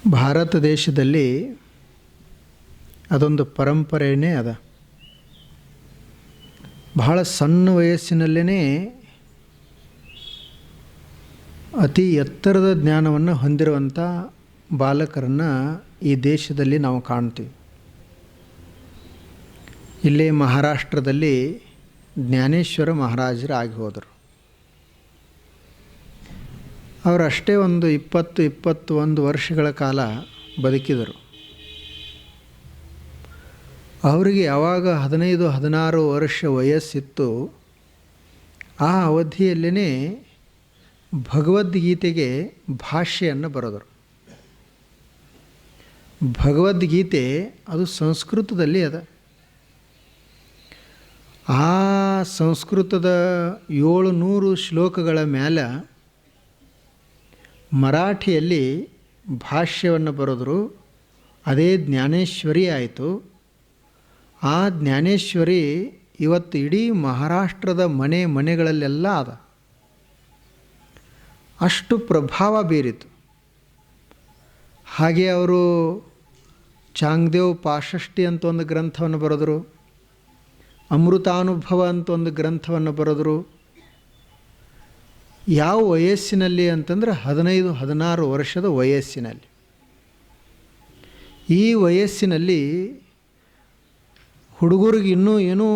ಭಾರತ ದೇಶದಲ್ಲಿ ಅದೊಂದು ಪರಂಪರೆಯೇ ಅದ. ಬಹಳ ಸಣ್ಣ ವಯಸ್ಸಿನಲ್ಲೇ ಅತಿ ಎತ್ತರದ ಜ್ಞಾನವನ್ನು ಹೊಂದಿರುವಂಥ ಬಾಲಕರನ್ನು ಈ ದೇಶದಲ್ಲಿ ನಾವು ಕಾಣ್ತೀವಿ. ಇಲ್ಲೇ ಮಹಾರಾಷ್ಟ್ರದಲ್ಲಿ ಜ್ಞಾನೇಶ್ವರ ಮಹಾರಾಜರು ಆಗಿ ಹೋದರು. ಅವರಷ್ಟೇ ಒಂದು 20-21 ವರ್ಷಗಳ ಕಾಲ ಬದುಕಿದರು. ಅವರಿಗೆ ಯಾವಾಗ 15-16 ವರ್ಷ ವಯಸ್ಸಿತ್ತು, ಆ ಅವಧಿಯಲ್ಲೇ ಭಗವದ್ಗೀತೆಗೆ ಭಾಷ್ಯವನ್ನು ಬರೆದರು. ಭಗವದ್ಗೀತೆ ಅದು ಸಂಸ್ಕೃತದಲ್ಲಿ ಅದ. ಆ ಸಂಸ್ಕೃತದ 700 ಶ್ಲೋಕಗಳ ಮೇಲೆ ಮರಾಠಿಯಲ್ಲಿ ಭಾಷ್ಯವನ್ನು ಬರೆದರು. ಅದೇ ಜ್ಞಾನೇಶ್ವರಿ ಆಯಿತು. ಆ ಜ್ಞಾನೇಶ್ವರಿ ಇವತ್ತು ಇಡೀ ಮಹಾರಾಷ್ಟ್ರದ ಮನೆಗಳಲ್ಲೆಲ್ಲ ಅದ. ಅಷ್ಟು ಪ್ರಭಾವ ಬೀರಿತು. ಹಾಗೆ ಅವರು ಚಾಂಗ್ದೇವ್ ಪಾಷಷ್ಠಿ ಅಂತ ಒಂದು ಗ್ರಂಥವನ್ನು ಬರೆದರು. ಅಮೃತಾನುಭವ ಅಂತ ಒಂದು ಗ್ರಂಥವನ್ನು ಬರೆದರು. ಯಾವ ವಯಸ್ಸಿನಲ್ಲಿ ಅಂತಂದರೆ 15-16 ವರ್ಷದ ವಯಸ್ಸಿನಲ್ಲಿ. ಈ ವಯಸ್ಸಿನಲ್ಲಿ ಹುಡುಗರಿಗೆ ಇನ್ನೂ ಏನೂ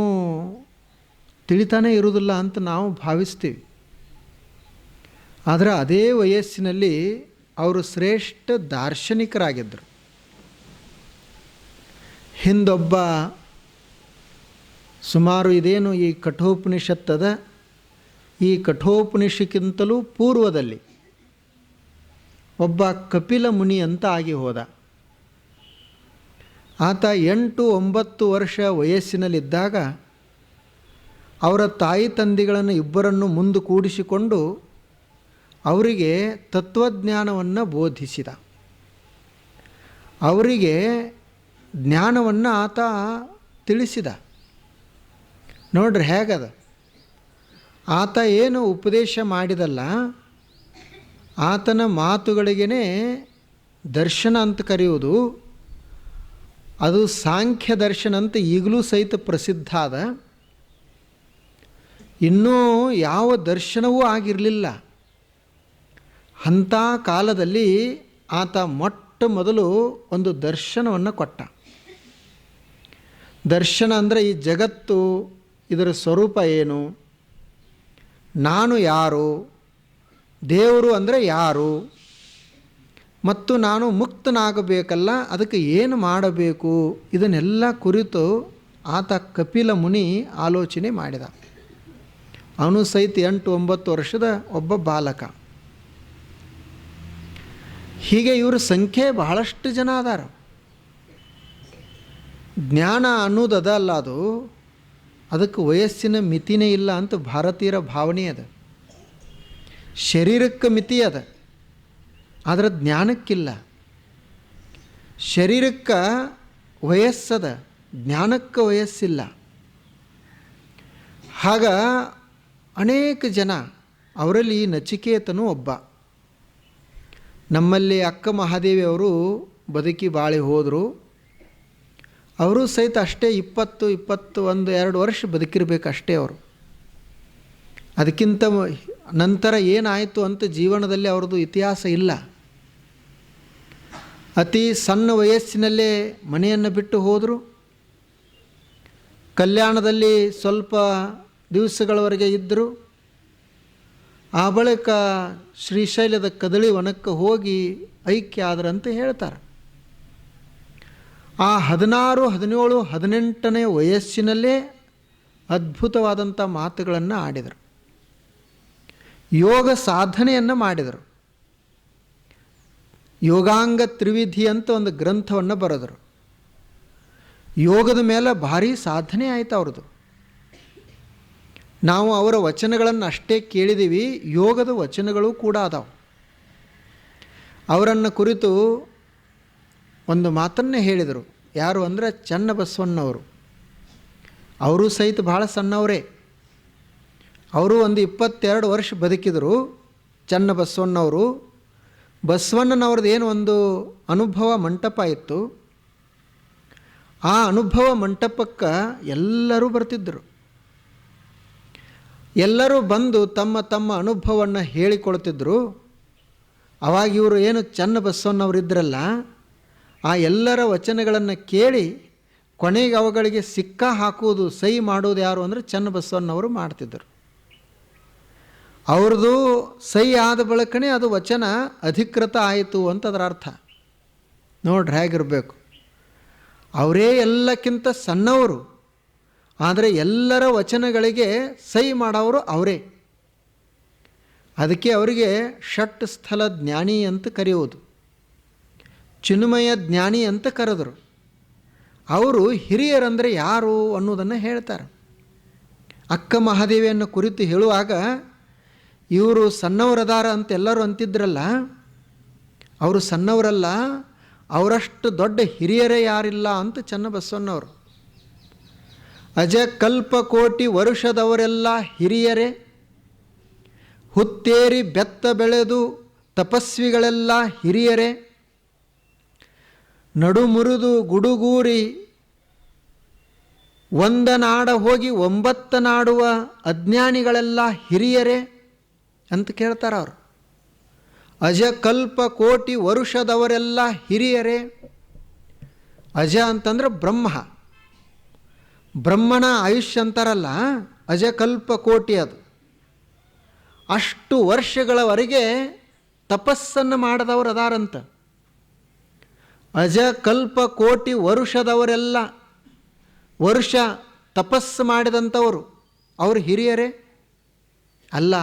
ತಿಳಿತಾನೇ ಇರುವುದಿಲ್ಲ ಅಂತ ನಾವು ಭಾವಿಸ್ತೀವಿ. ಆದರೆ ಅದೇ ವಯಸ್ಸಿನಲ್ಲಿ ಅವರು ಶ್ರೇಷ್ಠ ದಾರ್ಶನಿಕರಾಗಿದ್ದರು. ಹಿಂದೊಬ್ಬ ಸುಮಾರು ಇದೇನು ಈ ಕಠೋಪನಿಷತ್ತದ, ಈ ಕಠೋಪನಿಷಕ್ಕಿಂತಲೂ ಪೂರ್ವದಲ್ಲಿ ಒಬ್ಬ ಕಪಿಲ ಮುನಿ ಅಂತ ಆಗಿ ಹೋದ. ಆತ 8-9 ವರ್ಷ ವಯಸ್ಸಿನಲ್ಲಿದ್ದಾಗ ಅವರ ತಾಯಿ ತಂದೆಗಳನ್ನು ಇಬ್ಬರನ್ನು ಮುಂದೆ ಕೂಡಿಸಿಕೊಂಡು ಅವರಿಗೆ ತತ್ವಜ್ಞಾನವನ್ನು ಬೋಧಿಸಿದ. ಅವರಿಗೆ ಜ್ಞಾನವನ್ನು ಆತ ತಿಳಿಸಿದ. ನೋಡ್ರಿ ಹೇಗದ. ಆತ ಏನು ಉಪದೇಶ ಮಾಡಿದಲ್ಲ, ಆತನ ಮಾತುಗಳಿಗೇ ದರ್ಶನ ಅಂತ ಕರೆಯುವುದು. ಅದು ಸಾಂಖ್ಯ ದರ್ಶನ ಅಂತ ಈಗಲೂ ಸಹಿತ ಪ್ರಸಿದ್ಧ ಅದ. ಇನ್ನೂ ಯಾವ ದರ್ಶನವೂ ಆಗಿರಲಿಲ್ಲ. ಅಂಥ ಕಾಲದಲ್ಲಿ ಆತ ಮೊಟ್ಟ ಮೊದಲು ಒಂದು ದರ್ಶನವನ್ನು ಕೊಟ್ಟ. ದರ್ಶನ ಅಂದರೆ ಈ ಜಗತ್ತು, ಇದರ ಸ್ವರೂಪ ಏನು, ನಾನು ಯಾರು, ದೇವರು ಅಂದರೆ ಯಾರು, ಮತ್ತು ನಾನು ಮುಕ್ತನಾಗಬೇಕಲ್ಲ, ಅದಕ್ಕೆ ಏನು ಮಾಡಬೇಕು, ಇದನ್ನೆಲ್ಲ ಕುರಿತು ಆತ ಕಪಿಲ ಮುನಿ ಆಲೋಚನೆ ಮಾಡಿದ. ಅವನು ಸಹಿತ 8-9 ವರ್ಷದ ಒಬ್ಬ ಬಾಲಕ. ಹೀಗೆ ಇವರ ಸಂಖ್ಯೆ ಬಹಳಷ್ಟು ಜನ ಅದಾರ. ಜ್ಞಾನ ಅನ್ನೋದು ಅಲ್ಲ, ಅದಕ್ಕೆ ವಯಸ್ಸಿನ ಮಿತಿನೇ ಇಲ್ಲ ಅಂತ ಭಾರತೀಯರ ಭಾವನೆ ಅದ. ಶರೀರಕ್ಕೆ ಮಿತಿ ಅದ, ಆದರೆ ಜ್ಞಾನಕ್ಕಿಲ್ಲ. ಶರೀರಕ್ಕೆ ವಯಸ್ಸದ, ಜ್ಞಾನಕ್ಕೆ ವಯಸ್ಸಿಲ್ಲ. ಆಗ ಅನೇಕ ಜನ, ಅವರಲ್ಲಿ ನಚಿಕೇತನು ಒಬ್ಬ. ನಮ್ಮಲ್ಲಿ ಅಕ್ಕ ಮಹಾದೇವಿ ಅವರು ಬದುಕಿ ಬಾಳಿ ಹೋದರು. ಅವರು ಸಹಿತ ಅಷ್ಟೇ 20-21-2 ವರ್ಷ ಬದುಕಿರಬೇಕಷ್ಟೇ ಅವರು. ಅದಕ್ಕಿಂತ ನಂತರ ಏನಾಯಿತು ಅಂತ ಜೀವನದಲ್ಲಿ ಅವ್ರದ್ದು ಇತಿಹಾಸ ಇಲ್ಲ. ಅತಿ ಸಣ್ಣ ವಯಸ್ಸಿನಲ್ಲೇ ಮನೆಯನ್ನು ಬಿಟ್ಟು ಹೋದರು. ಕಲ್ಯಾಣದಲ್ಲಿ ಸ್ವಲ್ಪ ದಿವಸಗಳವರೆಗೆ ಇದ್ದರು. ಆ ಬಳಿಕ ಶ್ರೀಶೈಲದ ಕದಳಿ ವನಕ್ಕೆ ಹೋಗಿ ಐಕ್ಯ ಆದರಂತ ಹೇಳ್ತಾರೆ. ಆ 16, 17, 18ನೇ ವಯಸ್ಸಿನಲ್ಲೇ ಅದ್ಭುತವಾದಂಥ ಮಾತುಗಳನ್ನು ಆಡಿದರು. ಯೋಗ ಸಾಧನೆಯನ್ನು ಮಾಡಿದರು. ಯೋಗಾಂಗ ತ್ರಿವಿಧಿ ಅಂತ ಒಂದು ಗ್ರಂಥವನ್ನು ಬರೆದರು. ಯೋಗದ ಮೇಲೆ ಭಾರಿ ಸಾಧನೆ ಆಯಿತು ಅವ್ರದ್ದು. ನಾವು ಅವರ ವಚನಗಳನ್ನು ಅಷ್ಟೇ ಕೇಳಿದ್ದೀವಿ, ಯೋಗದ ವಚನಗಳು ಕೂಡ ಅದಾವೆ. ಅವರನ್ನು ಕುರಿತು ಒಂದು ಮಾತನ್ನೇ ಹೇಳಿದರು. ಯಾರು ಅಂದರೆ ಚನ್ನಬಸವಣ್ಣವರು. ಅವರು ಸಹಿತ ಭಾಳ ಸಣ್ಣವರೇ. ಅವರು ಒಂದು 22 ವರ್ಷ ಬದುಕಿದರು ಚನ್ನಬಸವಣ್ಣವರು. ಬಸವಣ್ಣನವ್ರದ್ದು ಏನು ಒಂದು ಅನುಭವ ಮಂಟಪ ಇತ್ತು, ಆ ಅನುಭವ ಮಂಟಪಕ್ಕೆ ಎಲ್ಲರೂ ಬರ್ತಿದ್ದರು. ಎಲ್ಲರೂ ಬಂದು ತಮ್ಮ ತಮ್ಮ ಅನುಭವವನ್ನು ಹೇಳಿಕೊಳ್ತಿದ್ರು. ಅವಾಗ ಇವರು ಏನು ಚನ್ನಬಸವಣ್ಣವರಿದ್ದರಲ್ಲ, ಆ ಎಲ್ಲರ ವಚನಗಳನ್ನು ಕೇಳಿ ಕೊನೆಗೆ ಅವುಗಳಿಗೆ ಸಿಕ್ಕ ಹಾಕುವುದು, ಸಹಿ ಮಾಡೋದು ಯಾರು ಅಂದರೆ ಚನ್ನಬಸವಣ್ಣವರು ಮಾಡ್ತಿದ್ದರು. ಅವ್ರದ್ದು ಸಹಿ ಆದ ಬಳಿಕನೇ ಅದು ವಚನ ಅಧಿಕೃತ ಆಯಿತು ಅಂತ ಅದರ ಅರ್ಥ. ನೋಡ್ರಿ ಹೇಗಿರಬೇಕು. ಅವರೇ ಎಲ್ಲಕ್ಕಿಂತ ಸಣ್ಣವರು, ಆದರೆ ಎಲ್ಲರ ವಚನಗಳಿಗೆ ಸಹಿ ಮಾಡೋರು ಅವರೇ. ಅದಕ್ಕೆ ಅವರಿಗೆ ಷಟ್ ಸ್ಥಳ ಜ್ಞಾನಿ ಅಂತ ಕರೆಯುವುದು, ಚಿನ್ಮಯ ಜ್ಞಾನಿ ಅಂತ ಕರೆದರು. ಅವರು ಹಿರಿಯರಂದರೆ ಯಾರು ಅನ್ನೋದನ್ನು ಹೇಳ್ತಾರೆ. ಅಕ್ಕ ಮಹಾದೇವಿಯನ್ನು ಕುರಿತು ಹೇಳುವಾಗ ಇವರು ಸಣ್ಣವರದಾರ ಅಂತ ಎಲ್ಲರೂ ಅಂತಿದ್ರಲ್ಲ, ಅವರು ಸಣ್ಣವರಲ್ಲ, ಅವರಷ್ಟು ದೊಡ್ಡ ಹಿರಿಯರೇ ಯಾರಿಲ್ಲ ಅಂತ ಚನ್ನಬಸವಣ್ಣವರು. ಅಜ ಕಲ್ಪ ಕೋಟಿ ವರುಷದವರೆಲ್ಲ ಹಿರಿಯರೇ, ಹುತ್ತೇರಿ ಬೆತ್ತ ಬೆಳೆದು ತಪಸ್ವಿಗಳೆಲ್ಲ ಹಿರಿಯರೇ, ನಡುಮುರಿದು ಗುಡುಗೂರಿ ಒಂದ ನಾಡ ಹೋಗಿ 9 ನಾಡುವ ಅಜ್ಞಾನಿಗಳೆಲ್ಲ ಹಿರಿಯರೇ ಅಂತ ಕೇಳ್ತಾರೆ ಅವರು. ಅಜ ಕಲ್ಪ ಕೋಟಿ ವರುಷದವರೆಲ್ಲ ಹಿರಿಯರೇ. ಅಜ ಅಂತಂದ್ರೆ ಬ್ರಹ್ಮ, ಬ್ರಹ್ಮನ ಆಯುಷ್ಯ ಅಂತಾರಲ್ಲ, ಅಜ ಕಲ್ಪ ಕೋಟಿ ಅದು. ಅಷ್ಟು ವರ್ಷಗಳವರೆಗೆ ತಪಸ್ಸನ್ನು ಮಾಡಿದವರು ಅದಾರಂತ. ಅಜ ಕಲ್ಪ ಕೋಟಿ ವರುಷದವರೆಲ್ಲ, ವರ್ಷ ತಪಸ್ಸು ಮಾಡಿದಂಥವರು ಅವರು ಹಿರಿಯರೇ ಅಲ್ಲ.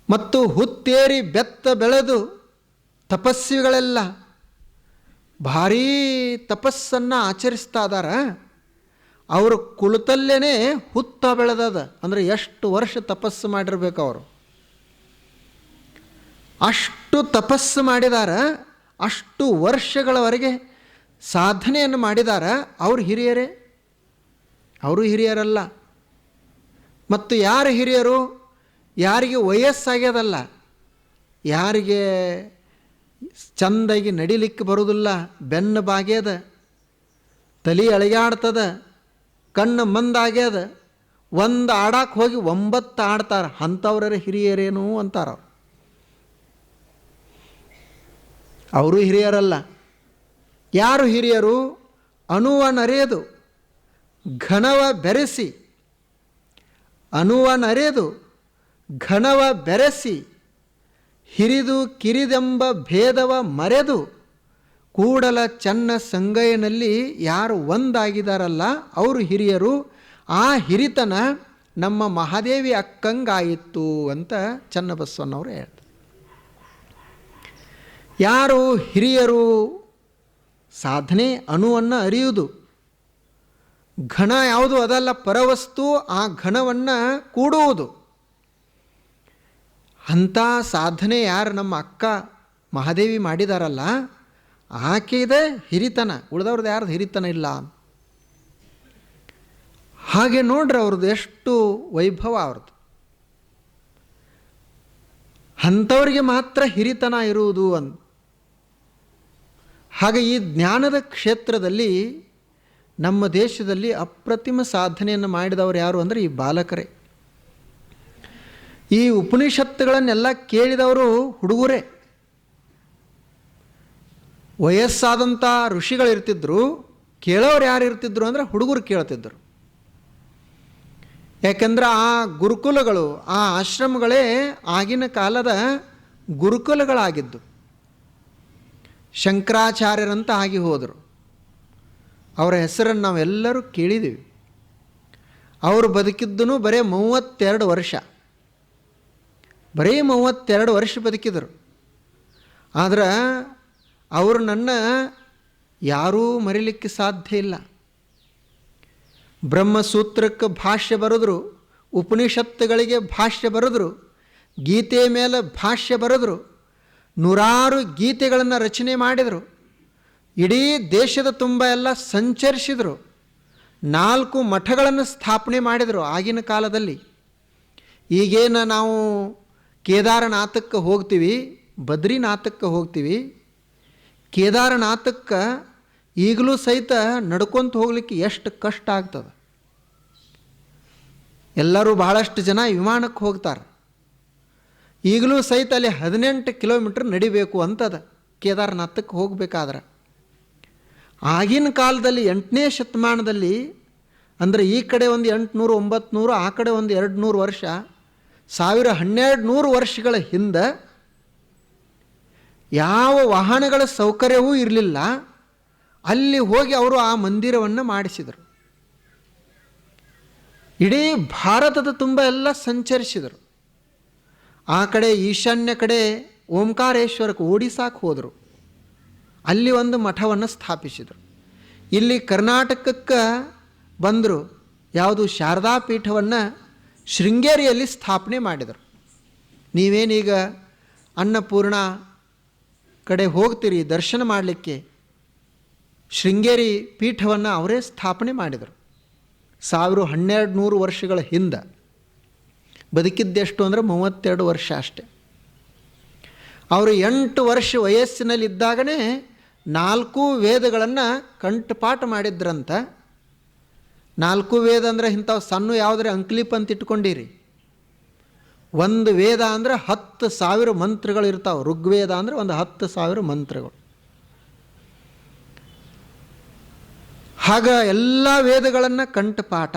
ಮತ್ತು ಹುತ್ತೇರಿ ಬೆತ್ತ ಬೆಳೆದು ತಪಸ್ವಿಗಳೆಲ್ಲ ಭಾರೀ ತಪಸ್ಸನ್ನು ಆಚರಿಸ್ತಾ ಇದ್ದಾರೆ. ಅವರು ಕುಳಿತಲ್ಲೇ ಹುತ್ತ ಬೆಳೆದದ ಅಂದರೆ ಎಷ್ಟು ವರ್ಷ ತಪಸ್ಸು ಮಾಡಿರ್ಬೇಕು ಅವರು. ಅಷ್ಟು ತಪಸ್ಸು ಮಾಡಿದ್ದಾರೆ, ಅಷ್ಟು ವರ್ಷಗಳವರೆಗೆ ಸಾಧನೆಯನ್ನು ಮಾಡಿದ್ದಾರೆ. ಅವರು ಹಿರಿಯರೇ? ಅವರು ಹಿರಿಯರಲ್ಲ. ಮತ್ತು ಯಾರು ಹಿರಿಯರು? ಯಾರಿಗೆ ವಯಸ್ಸಾಗ್ಯದಲ್ಲ, ಯಾರಿಗೆ ಚಂದಾಗಿ ನಡಿಲಿಕ್ಕೆ ಬರೋದಿಲ್ಲ, ಬೆನ್ನು ಬಾಗ್ಯದ, ತಲೆ ಅಳಿಗಾಡ್ತದ, ಕಣ್ಣು ಮಂದಾಗ್ಯದ, ಒಂದು ಆಡಕ್ಕೆ ಹೋಗಿ 9 ಆಡ್ತಾರೆ, ಅಂಥವ್ರ ಹಿರಿಯರೇನು ಅಂತಾರ. ಅವರು ಹಿರಿಯರಲ್ಲ. ಯಾರು ಹಿರಿಯರು? ಅಣುವನರೆದು ಘನವ ಬೆರೆಸಿ, ಅಣುವನರೆದು ಘನವ ಬೆರೆಸಿ, ಹಿರಿದು ಕಿರಿದೆಂಬ ಭೇದವ ಮರೆದು, ಕೂಡಲ ಚನ್ನ ಸಂಗಯ್ಯನಲ್ಲಿ ಯಾರು ಒಂದಾಗಿದ್ದಾರಲ್ಲ ಅವರು ಹಿರಿಯರು. ಆ ಹಿರಿತನ ನಮ್ಮ ಮಹಾದೇವಿ ಅಕ್ಕಂಗಾಯಿತು ಅಂತ ಚನ್ನಬಸವಣ್ಣವರು ಹೇಳ್ತಾರೆ. ಯಾರು ಹಿರಿಯರು? ಸಾಧನೆ ಅಣುವನ್ನು ಅರಿಯುವುದು. ಘನ ಯಾವುದು ಅದಲ್ಲ, ಪರವಸ್ತು. ಆ ಘನವನ್ನು ಕೂಡುವುದು. ಅಂಥ ಸಾಧನೆ ಯಾರು ನಮ್ಮ ಅಕ್ಕ ಮಹಾದೇವಿ ಮಾಡಿದಾರಲ್ಲ, ಆಕೆದೆ ಹಿರಿತನ, ಉಳಿದವ್ರದ್ದು ಯಾರ್ದು ಹಿರಿತನ ಇಲ್ಲ. ಹಾಗೆ ನೋಡ್ರಿ ಅವ್ರದ್ದು ಎಷ್ಟು ವೈಭವ ಅವ್ರದ್ದು. ಅಂಥವ್ರಿಗೆ ಮಾತ್ರ ಹಿರಿತನ ಇರುವುದು ಅಂತ. ಹಾಗೆ ಈ ಜ್ಞಾನದ ಕ್ಷೇತ್ರದಲ್ಲಿ ನಮ್ಮ ದೇಶದಲ್ಲಿ ಅಪ್ರತಿಮ ಸಾಧನೆಯನ್ನು ಮಾಡಿದವರು ಯಾರು ಅಂದರೆ ಈ ಬಾಲಕರೇ. ಈ ಉಪನಿಷತ್ತುಗಳನ್ನೆಲ್ಲ ಕೇಳಿದವರು ಹುಡುಗರೇ. ವಯಸ್ಸಾದಂಥ ಋಷಿಗಳಿರ್ತಿದ್ರು, ಕೇಳೋರು ಯಾರು ಇರ್ತಿದ್ರು ಅಂದರೆ ಹುಡುಗರು ಕೇಳ್ತಿದ್ರು. ಯಾಕೆಂದ್ರೆ ಆ ಗುರುಕುಲಗಳು, ಆ ಆಶ್ರಮಗಳೇ ಆಗಿನ ಕಾಲದ ಗುರುಕುಲಗಳಾಗಿದ್ದು. ಶಂಕರಾಚಾರ್ಯರಂತ ಆಗಿ ಹೋದರು. ಅವರ ಹೆಸರನ್ನು ನಾವೆಲ್ಲರೂ ಕೇಳಿದ್ದೀವಿ. ಅವರು ಬದುಕಿದ್ದನು ಬರೀ 32 ವರ್ಷ, ಬರೀ 32 ವರ್ಷ ಬದುಕಿದರು. ಆದ್ರೆ ಅವರು ನನ್ನ ಯಾರೂ ಮರಿಲಿಕ್ಕೆ ಸಾಧ್ಯ ಇಲ್ಲ. ಬ್ರಹ್ಮಸೂತ್ರಕ್ಕೆ ಭಾಷ್ಯ ಬರೆದ್ರು, ಉಪನಿಷತ್ತುಗಳಿಗೆ ಭಾಷ್ಯ ಬರೆದ್ರು, ಗೀತೆ ಮೇಲೆ ಭಾಷ್ಯ ಬರೆದ್ರು, 100 ಗೀತೆಗಳನ್ನು ರಚನೆ ಮಾಡಿದರು. ಇಡೀ ದೇಶದ ತುಂಬ ಎಲ್ಲ ಸಂಚರಿಸಿದರು. 4 ಮಠಗಳನ್ನು ಸ್ಥಾಪನೆ ಮಾಡಿದರು ಆಗಿನ ಕಾಲದಲ್ಲಿ. ಈಗೇನು ನಾವು ಕೇದಾರನಾಥಕ್ಕೆ ಹೋಗ್ತೀವಿ, ಬದ್ರಿನಾಥಕ್ಕೆ ಹೋಗ್ತೀವಿ. ಕೇದಾರನಾಥಕ್ಕೆ ಈಗಲೂ ಸಹಿತ ನಡ್ಕೊಂತ ಹೋಗ್ಲಿಕ್ಕೆ ಎಷ್ಟು ಕಷ್ಟ ಆಗ್ತದೆ. ಎಲ್ಲರೂ ಬಹಳಷ್ಟು ಜನ ವಿಮಾನಕ್ಕೆ ಹೋಗ್ತಾರೆ. ಈಗಲೂ ಸಹಿತ ಅಲ್ಲಿ 18 ಕಿಲೋಮೀಟ್ರ್ ನಡಿಬೇಕು ಅಂತದ ಕೇದಾರನಾಥಕ್ಕೆ ಹೋಗಬೇಕಾದ್ರೆ. ಆಗಿನ ಕಾಲದಲ್ಲಿ 8ನೇ ಶತಮಾನದಲ್ಲಿ, ಅಂದರೆ ಈ ಕಡೆ ಒಂದು 800 900, ಆ ಕಡೆ ಒಂದು 200 ವರ್ಷ, 1200 ವರ್ಷಗಳ ಹಿಂದೆ ಯಾವ ವಾಹನಗಳ ಸೌಕರ್ಯವೂ ಇರಲಿಲ್ಲ. ಅಲ್ಲಿ ಹೋಗಿ ಅವರು ಆ ಮಂದಿರವನ್ನು ಮಾಡಿಸಿದರು. ಇಡೀ ಭಾರತದ ತುಂಬ ಎಲ್ಲ ಸಂಚರಿಸಿದರು. ಆ ಕಡೆ ಈಶಾನ್ಯ ಕಡೆ ಓಂಕಾರೇಶ್ವರಕ್ಕೆ, ಒಡಿಸ್ಸಾಕ್ಕೆ ಹೋದರು. ಅಲ್ಲಿ ಒಂದು ಮಠವನ್ನು ಸ್ಥಾಪಿಸಿದರು. ಇಲ್ಲಿ ಕರ್ನಾಟಕಕ್ಕೆ ಬಂದರು. ಯಾವುದು ಶಾರದಾ ಪೀಠವನ್ನು ಶೃಂಗೇರಿಯಲ್ಲಿ ಸ್ಥಾಪನೆ ಮಾಡಿದರು. ನೀವೇನೀಗ ಅನ್ನಪೂರ್ಣ ಕಡೆ ಹೋಗ್ತೀರಿ ದರ್ಶನ ಮಾಡಲಿಕ್ಕೆ, ಶೃಂಗೇರಿ ಪೀಠವನ್ನು ಅವರೇ ಸ್ಥಾಪನೆ ಮಾಡಿದರು. 1200 ವರ್ಷಗಳ ಹಿಂದೆ. ಬದುಕಿದ್ದೆಷ್ಟು ಅಂದರೆ 32 ವರ್ಷ ಅಷ್ಟೆ. ಅವರು 8 ವರ್ಷ ವಯಸ್ಸಿನಲ್ಲಿದ್ದಾಗಲೇ 4 ವೇದಗಳನ್ನು ಕಂಠಪಾಠ ಮಾಡಿದ್ರಂತ. 4 ವೇದ ಅಂದರೆ ಇಂಥವು ಸಣ್ಣ ಯಾವುದ್ರೆ ಅಂಕ್ಲಿಪ್ ಅಂತ ಇಟ್ಕೊಂಡಿರಿ. ಒಂದು ವೇದ ಅಂದರೆ 10,000 ಮಂತ್ರಗಳು ಇರ್ತಾವೆ. ಋಗ್ವೇದ ಅಂದರೆ ಒಂದು 10,000 ಮಂತ್ರಗಳು. ಆಗ ಎಲ್ಲ ವೇದಗಳನ್ನು ಕಂಠಪಾಠ.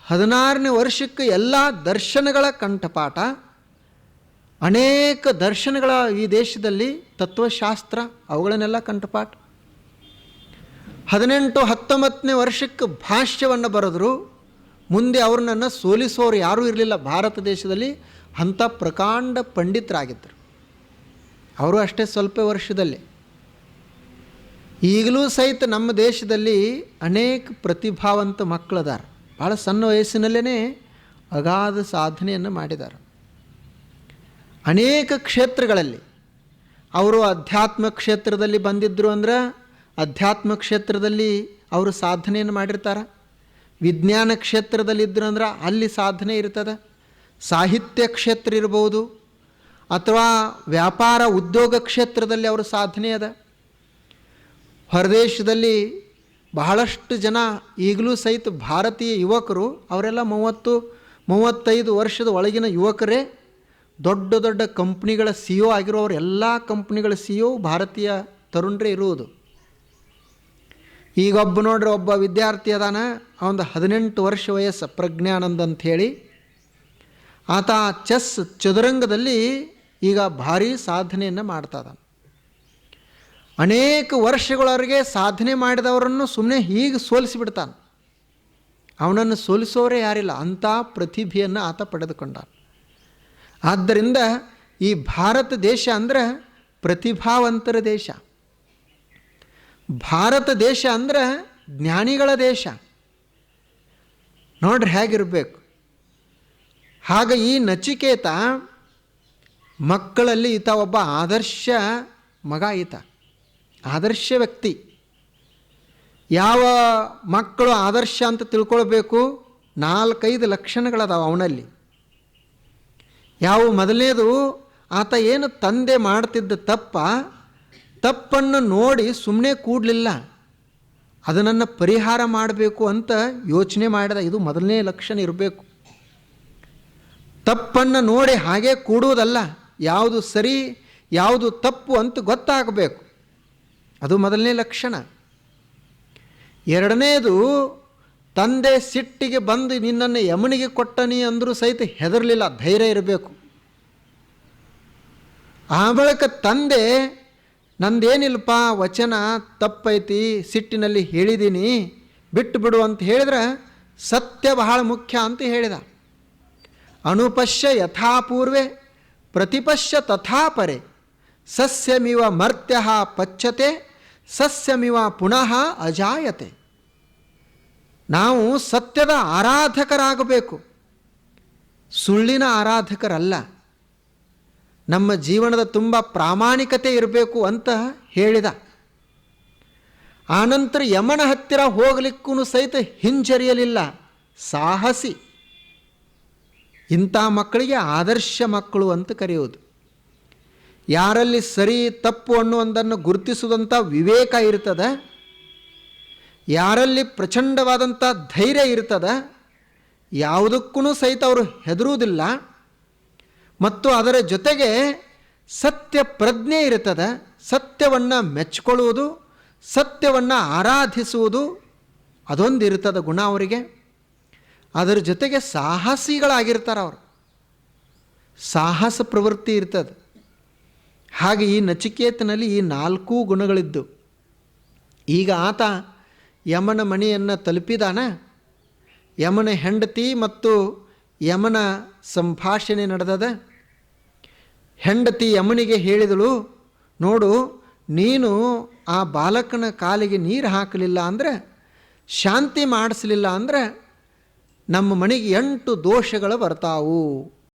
16ನೇ ವರ್ಷಕ್ಕೆ ಎಲ್ಲ ದರ್ಶನಗಳ ಕಂಠಪಾಠ. ಅನೇಕ ದರ್ಶನಗಳ ಈ ದೇಶದಲ್ಲಿ ತತ್ವಶಾಸ್ತ್ರ ಅವುಗಳನ್ನೆಲ್ಲ ಕಂಠಪಾಠ. 18 19ನೇ ವರ್ಷಕ್ಕೆ ಭಾಷ್ಯವನ್ನು ಬರೆದರು. ಮುಂದೆ ಅವ್ರನ್ನ ಸೋಲಿಸೋರು ಯಾರೂ ಇರಲಿಲ್ಲ ಭಾರತ ದೇಶದಲ್ಲಿ. ಅಂಥ ಪ್ರಕಾಂಡ ಪಂಡಿತರಾಗಿದ್ದರು ಅವರು ಅಷ್ಟೇ ಸ್ವಲ್ಪ ವರ್ಷದಲ್ಲಿ. ಈಗಲೂ ಸಹಿತ ನಮ್ಮ ದೇಶದಲ್ಲಿ ಅನೇಕ ಪ್ರತಿಭಾವಂತ ಮಕ್ಕಳದಾರ. ಭಾಳ ಸಣ್ಣ ವಯಸ್ಸಿನಲ್ಲೇ ಅಗಾಧ ಸಾಧನೆಯನ್ನು ಮಾಡಿದ್ದಾರೆ. ಅನೇಕ ಕ್ಷೇತ್ರಗಳಲ್ಲಿ ಅವರು ಅಧ್ಯಾತ್ಮ ಕ್ಷೇತ್ರದಲ್ಲಿ ಬಂದಿದ್ದರು ಅಂದ್ರೆ ಅಧ್ಯಾತ್ಮ ಕ್ಷೇತ್ರದಲ್ಲಿ ಅವರು ಸಾಧನೆಯನ್ನು ಮಾಡಿರ್ತಾರೆ. ವಿಜ್ಞಾನ ಕ್ಷೇತ್ರದಲ್ಲಿದ್ದರು ಅಂದ್ರೆ ಅಲ್ಲಿ ಸಾಧನೆ ಇರ್ತದೆ. ಸಾಹಿತ್ಯ ಕ್ಷೇತ್ರ ಇರ್ಬೋದು, ಅಥವಾ ವ್ಯಾಪಾರ ಉದ್ಯೋಗ ಕ್ಷೇತ್ರದಲ್ಲಿ ಅವರ ಸಾಧನೆ ಅದ. ಹೊರದೇಶದಲ್ಲಿ ಬಹಳಷ್ಟು ಜನ ಈಗಲೂ ಸಹಿತ ಭಾರತೀಯ ಯುವಕರು, ಅವರೆಲ್ಲ 30-35 ವರ್ಷದ ಒಳಗಿನ ಯುವಕರೇ ದೊಡ್ಡ ದೊಡ್ಡ ಕಂಪ್ನಿಗಳ CEO ಆಗಿರೋರು. ಎಲ್ಲ ಕಂಪ್ನಿಗಳ CEO ಭಾರತೀಯ ತರುಣರೇ ಇರುವುದು. ಈಗೊಬ್ಬ ನೋಡ್ರಿ, ಒಬ್ಬ ವಿದ್ಯಾರ್ಥಿ ಅದಾನ, ಅವನು 18 ವರ್ಷ ವಯಸ್ಸು, ಪ್ರಜ್ಞಾನಂದ್ ಅಂಥೇಳಿ. ಆತ ಚೆಸ್ ಚದುರಂಗದಲ್ಲಿ ಈಗ ಭಾರೀ ಸಾಧನೆಯನ್ನು ಮಾಡ್ತಾ ಇದ್ದಾನೆ. ಅನೇಕ ವರ್ಷಗಳವರೆಗೆ ಸಾಧನೆ ಮಾಡಿದವರನ್ನು ಸುಮ್ಮನೆ ಹೀಗೆ ಸೋಲಿಸಿಬಿಡ್ತಾನೆ. ಅವನನ್ನು ಸೋಲಿಸೋರೇ ಯಾರಿಲ್ಲ, ಅಂಥ ಪ್ರತಿಭೆಯನ್ನು ಆತ ಪಡೆದುಕೊಂಡ. ಆದ್ದರಿಂದ ಈ ಭಾರತ ದೇಶ ಅಂದರೆ ಪ್ರತಿಭಾವಂತರ ದೇಶ. ಭಾರತ ದೇಶ ಅಂದರೆ ಜ್ಞಾನಿಗಳ ದೇಶ. ನೋಡ್ರಿ ಹೇಗಿರಬೇಕು. ಹಾಗೆ ಈ ನಚಿಕೇತ ಮಕ್ಕಳಲ್ಲಿ ಈತ ಒಬ್ಬ ಆದರ್ಶ ಮಗ. ಈತ ಆದರ್ಶ ವ್ಯಕ್ತಿ. ಯಾವ ಮಕ್ಕಳು ಆದರ್ಶ ಅಂತ ತಿಳ್ಕೊಳ್ಬೇಕು, 4-5 ಲಕ್ಷಣಗಳದಾವ ಅವನಲ್ಲಿ. ಯಾವ ಮೊದಲನೇದು, ಆತ ಏನು ತಂದೆ ಮಾಡ್ತಿದ್ದ ತಪ್ಪನ್ನು ನೋಡಿ ಸುಮ್ಮನೆ ಕೂಡಲಿಲ್ಲ, ಅದನ್ನು ಪರಿಹಾರ ಮಾಡಬೇಕು ಅಂತ ಯೋಚನೆ ಮಾಡಿದ. ಇದು ಮೊದಲನೇ ಲಕ್ಷಣ ಇರಬೇಕು. ತಪ್ಪನ್ನು ನೋಡಿ ಹಾಗೆ ಕೂಡುವುದಲ್ಲ, ಯಾವುದು ಸರಿ ಯಾವುದು ತಪ್ಪು ಅಂತ ಗೊತ್ತಾಗಬೇಕು. ಅದು ಮೊದಲನೇ ಲಕ್ಷಣ. ಎರಡನೇದು, ತಂದೆ ಸಿಟ್ಟಿಗೆ ಬಂದು ನಿನ್ನನ್ನು ಯಮನಿಗೆ ಕೊಟ್ಟನಿ ಅಂದರೂ ಸಹಿತ ಹೆದರಲಿಲ್ಲ, ಧೈರ್ಯ ಇರಬೇಕು. ಆ ಬಳಿಕ ತಂದೆ ನಂದೇನಿಲ್ಲಪ್ಪ ವಚನ ತಪ್ಪೈತಿ, ಸಿಟ್ಟಿನಲ್ಲಿ ಹೇಳಿದ್ದೀನಿ, ಬಿಟ್ಟು ಬಿಡು ಅಂತ ಹೇಳಿದ್ರೆ ಸತ್ಯ ಬಹಳ ಮುಖ್ಯ ಅಂತ ಹೇಳಿದ. ಅನುಪಶ್ಯ ಯಥಾಪೂರ್ವೆ ಪ್ರತಿಪಶ್ಯ ತಥಾಪರೆ ಸಸ್ಯಮಿವ ಮರ್ತ್ಯ ಪಚ್ಯತೆ ಸಸ್ಯಮಿವ ಪುನಃ ಅಜಾಯತೆ. ನಾವು ಸತ್ಯದ ಆರಾಧಕರಾಗಬೇಕು, ಸುಳ್ಳಿನ ಆರಾಧಕರಲ್ಲ. ನಮ್ಮ ಜೀವನದ ತುಂಬ ಪ್ರಾಮಾಣಿಕತೆ ಇರಬೇಕು ಅಂತ ಹೇಳಿದ. ಆನಂತರ ಯಮನ ಹತ್ತಿರ ಹೋಗಲಿಕ್ಕೂ ಸಹಿತ ಹಿಂಜರಿಯಲಿಲ್ಲ, ಸಾಹಸಿ. ಇಂಥ ಮಕ್ಕಳಿಗೆ ಆದರ್ಶ ಮಕ್ಕಳು ಅಂತ ಕರೆಯುವುದು. ಯಾರಲ್ಲಿ ಸರಿ ತಪ್ಪು ಅನ್ನುವುದನ್ನು ಗುರುತಿಸುವುದಂಥ ವಿವೇಕ ಇರ್ತದೆ, ಯಾರಲ್ಲಿ ಪ್ರಚಂಡವಾದಂಥ ಧೈರ್ಯ ಇರ್ತದೆ, ಯಾವುದಕ್ಕೂ ಸಹಿತ ಅವರು ಹೆದರುವುದಿಲ್ಲ, ಮತ್ತು ಅದರ ಜೊತೆಗೆ ಸತ್ಯ ಪ್ರಜ್ಞೆ ಇರ್ತದೆ, ಸತ್ಯವನ್ನು ಮೆಚ್ಚಿಕೊಳ್ಳುವುದು, ಸತ್ಯವನ್ನು ಆರಾಧಿಸುವುದು ಅದೊಂದು ಇರ್ತದೆ ಗುಣ ಅವರಿಗೆ. ಅದರ ಜೊತೆಗೆ ಸಾಹಸಿಗಳಾಗಿರ್ತಾರೆ ಅವರು, ಸಾಹಸ ಪ್ರವೃತ್ತಿ ಇರ್ತದೆ. ಹಾಗೆ ಈ ನಚಿಕೇತನಲ್ಲಿ ಈ 4 ಗುಣಗಳಿದ್ದು. ಈಗ ಆತ ಯಮನ ಮಣಿಯನ್ನು ತಲುಪಿದಾನ. ಯಮನ ಹೆಂಡತಿ ಮತ್ತು ಯಮನ ಸಂಭಾಷಣೆ ನಡೆದದ. ಹೆಂಡತಿ ಯಮನಿಗೆ ಹೇಳಿದಳು, ನೋಡು, ನೀನು ಆ ಬಾಲಕನ ಕಾಲಿಗೆ ನೀರು ಹಾಕಲಿಲ್ಲ ಅಂದರೆ, ಶಾಂತಿ ಮಾಡಿಸಲಿಲ್ಲ ಅಂದರೆ ನಮ್ಮ ಮನೆಗೆ 8 ದೋಷಗಳು ಬರ್ತಾವು